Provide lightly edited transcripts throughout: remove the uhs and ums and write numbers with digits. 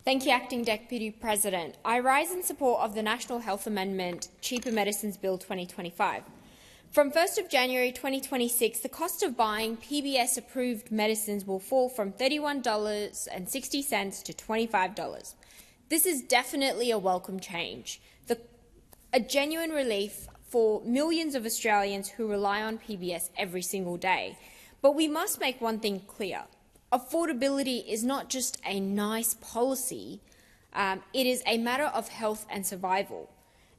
Thank you, Acting Deputy President. I rise in support of the National Health Amendment Cheaper Medicines Bill 2025. From 1st of January 2026, the cost of buying PBS-approved medicines will fall from $31.60 to $25. This is definitely a welcome change, a genuine relief for millions of Australians who rely on PBS every single day. But we must make one thing clear. Affordability is not just a nice policy, it is a matter of health and survival.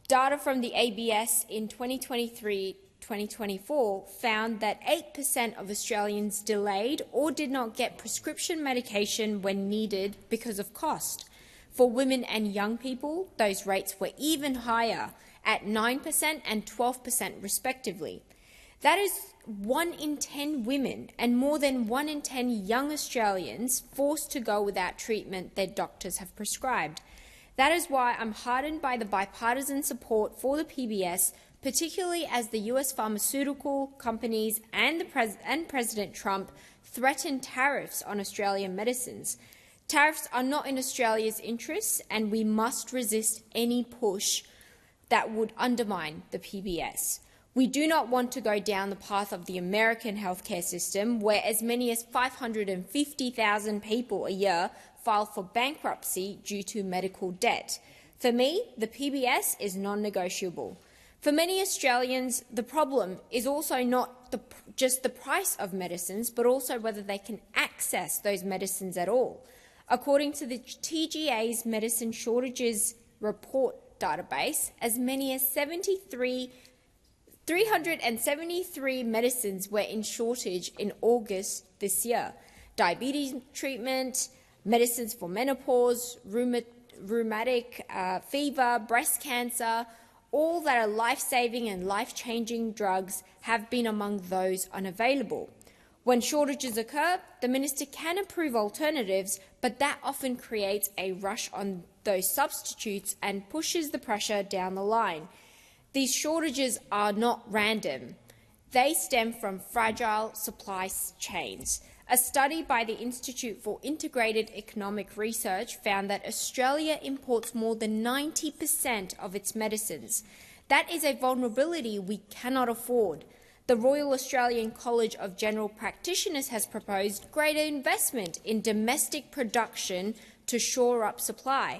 Data from the ABS in 2023-2024 found that 8% of Australians delayed or did not get prescription medication when needed because of cost. For women and young people, those rates were even higher, at 9% and 12% respectively. That is 1 in 10 women and more than 1 in 10 young Australians forced to go without treatment their doctors have prescribed. That is why I'm heartened by the bipartisan support for the PBS, particularly as the US pharmaceutical companies and President Trump threaten tariffs on Australian medicines. Tariffs are not in Australia's interests, and we must resist any push that would undermine the PBS. We do not want to go down the path of the American healthcare system, where as many as 550,000 people a year file for bankruptcy due to medical debt. For me, the PBS is non-negotiable. For many Australians, the problem is also not just the price of medicines, but also whether they can access those medicines at all. According to the TGA's Medicine Shortages Report database, as many as 373 medicines were in shortage in August this year. Diabetes treatment, medicines for menopause, rheumatic fever, breast cancer, all that are life-saving and life-changing drugs have been among those unavailable. When shortages occur, the minister can approve alternatives, but that often creates a rush on those substitutes and pushes the pressure down the line. These shortages are not random. They stem from fragile supply chains. A study by the Institute for Integrated Economic Research found that Australia imports more than 90% of its medicines. That is a vulnerability we cannot afford. The Royal Australian College of General Practitioners has proposed greater investment in domestic production to shore up supply.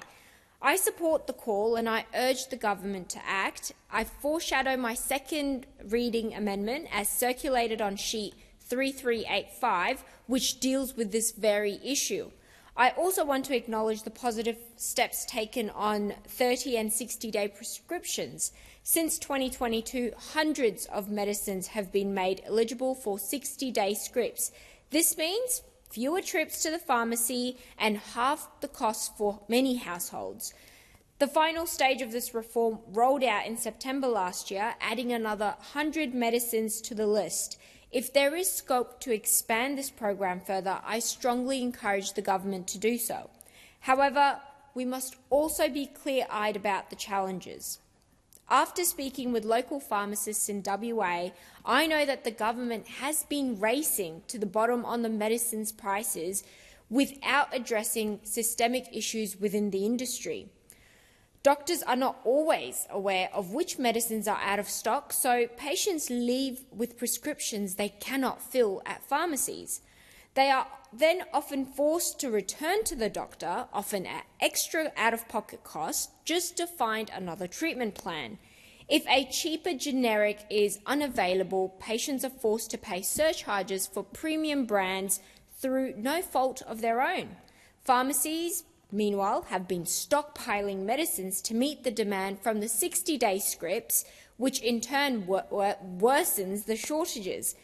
I support the call and I urge the government to act. I foreshadow my second reading amendment as circulated on sheet 3385, which deals with this very issue. I also want to acknowledge the positive steps taken on 30 and 60-day prescriptions. Since 2022, hundreds of medicines have been made eligible for 60-day scripts. This means fewer trips to the pharmacy and half the cost for many households. The final stage of this reform rolled out in September last year, adding another 100 medicines to the list. If there is scope to expand this program further, I strongly encourage the government to do so. However, we must also be clear-eyed about the challenges. After speaking with local pharmacists in WA, I know that the government has been racing to the bottom on the medicines prices without addressing systemic issues within the industry. Doctors are not always aware of which medicines are out of stock, so patients leave with prescriptions they cannot fill at pharmacies. They are then often forced to return to the doctor, often at extra out-of-pocket costs, just to find another treatment plan. If a cheaper generic is unavailable, patients are forced to pay surcharges for premium brands through no fault of their own. Pharmacies, meanwhile, have been stockpiling medicines to meet the demand from the 60-day scripts, which in turn worsens the shortages.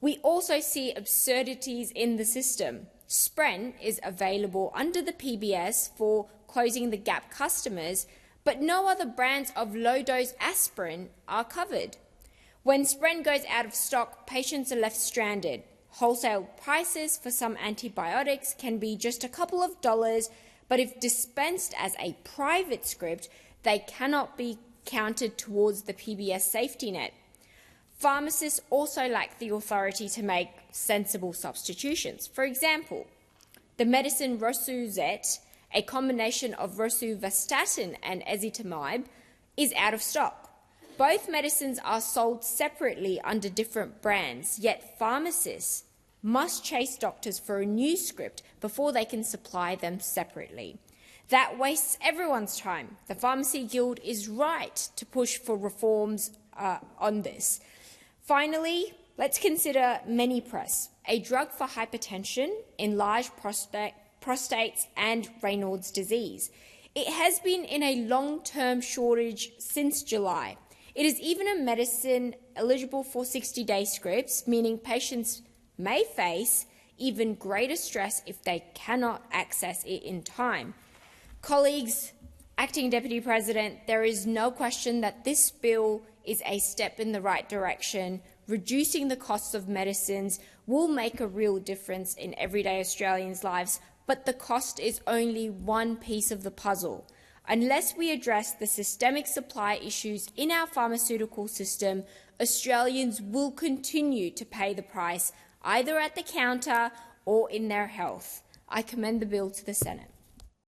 We also see absurdities in the system. Spren is available under the PBS for closing the gap customers, but no other brands of low-dose aspirin are covered. When Spren goes out of stock, patients are left stranded. Wholesale prices for some antibiotics can be just a couple of dollars, but if dispensed as a private script, they cannot be counted towards the PBS safety net. Pharmacists also lack the authority to make sensible substitutions. For example, the medicine Rosuzet, a combination of rosuvastatin and ezetimibe, is out of stock. Both medicines are sold separately under different brands, yet pharmacists must chase doctors for a new script before they can supply them separately. That wastes everyone's time. The Pharmacy Guild is right to push for reforms on this. Finally, let's consider Menipress, a drug for hypertension, enlarged prostates and Raynaud's disease. It has been in a long-term shortage since July. It is even a medicine eligible for 60-day scripts, meaning patients may face even greater stress if they cannot access it in time. Colleagues, Acting Deputy President, there is no question that this bill is a step in the right direction. Reducing the costs of medicines will make a real difference in everyday Australians' lives, but the cost is only one piece of the puzzle. Unless we address the systemic supply issues in our pharmaceutical system, Australians will continue to pay the price, either at the counter or in their health. I commend the bill to the Senate.